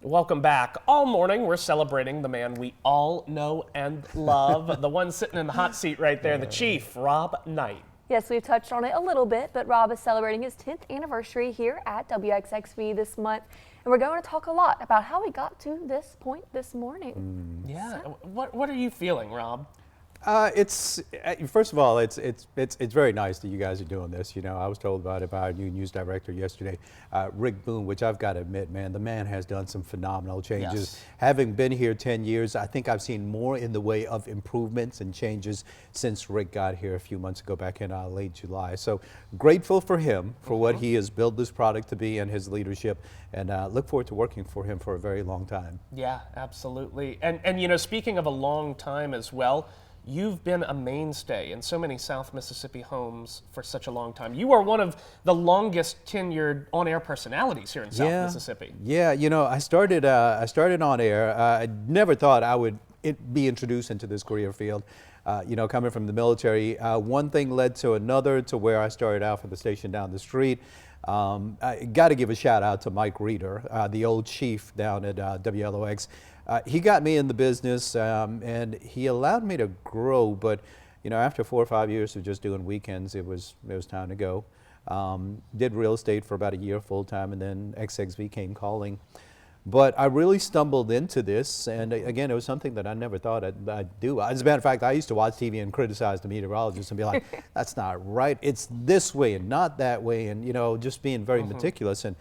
Welcome back. All morning, we're celebrating the man we all know and love, the one sitting in the hot seat right there, the Chief, Rob Knight. Yes, we've touched on it a little bit, but Rob is celebrating his 10th anniversary here at WXXV this month, and we're going to talk a lot about how we got to this point this morning. Yeah, what are you feeling, Rob? It's first of all, it's very nice that you guys are doing this. You know, I was told about it by our new news director yesterday, Rick Boone, which I've got to admit, man, the man has done some phenomenal changes. Yes. Having been here 10 years, I think I've seen more in the way of improvements and changes since Rick got here a few months ago, back in late July. So grateful for him for what he has built this product to be and his leadership, and look forward to working for him for a very long time. Yeah, absolutely. And you know, speaking of a long time as well, you've been a mainstay in so many South Mississippi homes for such a long time. You are one of the longest tenured on-air personalities here in South Mississippi. Yeah, you know, I started on air. I never thought I would be introduced into this career field. You know, coming from the military, one thing led to another, to where I started out for the station down the street. I got to give a shout out to Mike Reeder, the old chief down at WLOX. He got me in the business, and he allowed me to grow. But you know, after 4 or 5 years of just doing weekends, it was time to go. Did real estate for about a year full time, and then XXV came calling. But I really stumbled into this, and again, it was something that I never thought I'd do. As a matter of fact, I used to watch TV and criticize the meteorologists and be like, "That's not right. It's this way and not that way," and you know, just being very meticulous. And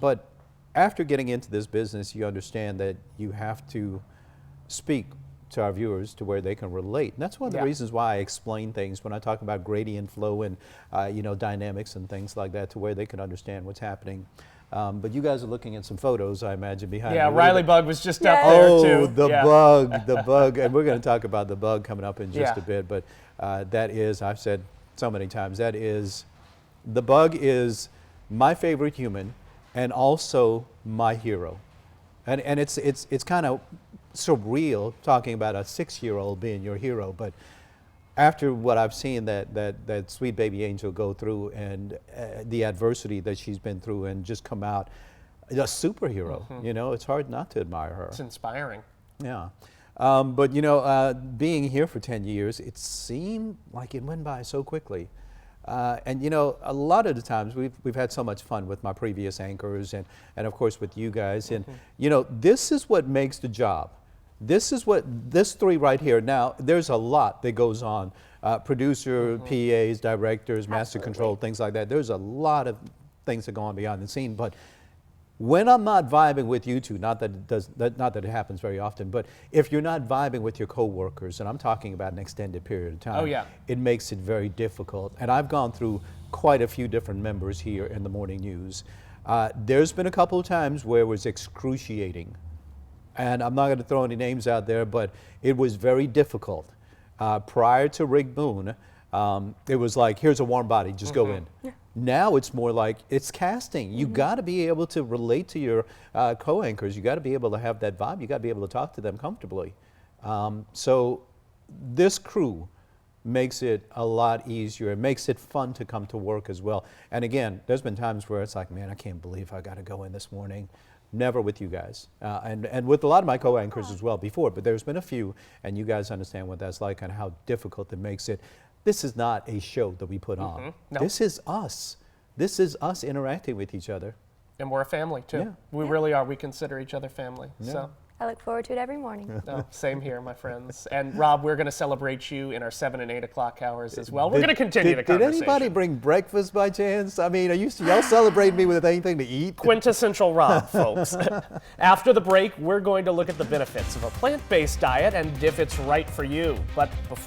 but after getting into this business, you understand that you have to speak to our viewers to where they can relate. And that's one of the reasons why I explain things when I talk about gradient flow and you know, dynamics and things like that, to where they can understand what's happening. But you guys are looking at some photos, I imagine, behind Yeah, me. Riley Bug was just up there too. Oh, the bug, the bug. And we're going to talk about the bug coming up in just a bit. But that is, I've said so many times, the bug is my favorite human and also my hero. And it's kind of surreal talking about a 6-year-old being your hero. But after what I've seen that sweet baby angel go through, and the adversity that she's been through, and just come out a superhero, you know, it's hard not to admire her. It's inspiring. Yeah. But you know, being here for 10 years, it seemed like it went by so quickly. And you know, a lot of the times we've had so much fun with my previous anchors, and of course with you guys. And you know, this is what makes the job. This three right here. Now, there's a lot that goes on. Producer, PAs, directors, master control, things like that. There's a lot of things that go on behind the scene. But when I'm not vibing with you two, not that it happens very often, but if you're not vibing with your coworkers, and I'm talking about an extended period of time, it makes it very difficult. And I've gone through quite a few different members here in the morning news. There's been a couple of times where it was excruciating. And I'm not going to throw any names out there, but it was very difficult. Prior to Rick Boone, it was like, here's a warm body, just go in. Now it's more like, it's casting. You got to be able to relate to your co-anchors. You got to be able to have that vibe. You got to be able to talk to them comfortably. So this crew makes it a lot easier. It makes it fun to come to work as well. And again, there's been times where it's like, man, I can't believe I got to go in this morning. Never with you guys, and with a lot of my co-anchors as well before, but there's been a few, and you guys understand what that's like and how difficult it makes it. This is not a show that we put on. No. This is us. This is us interacting with each other. And we're a family too. We really are. We consider each other family. So. I look forward to it every morning. Oh, same here, my friends. And Rob, we're going to celebrate you in our 7 and 8 o'clock hours as well. We're going to continue the conversation. Did anybody bring breakfast by chance? I mean, y'all celebrate me with anything to eat? Quintessential Rob, folks. After the break, we're going to look at the benefits of a plant-based diet and if it's right for you. But before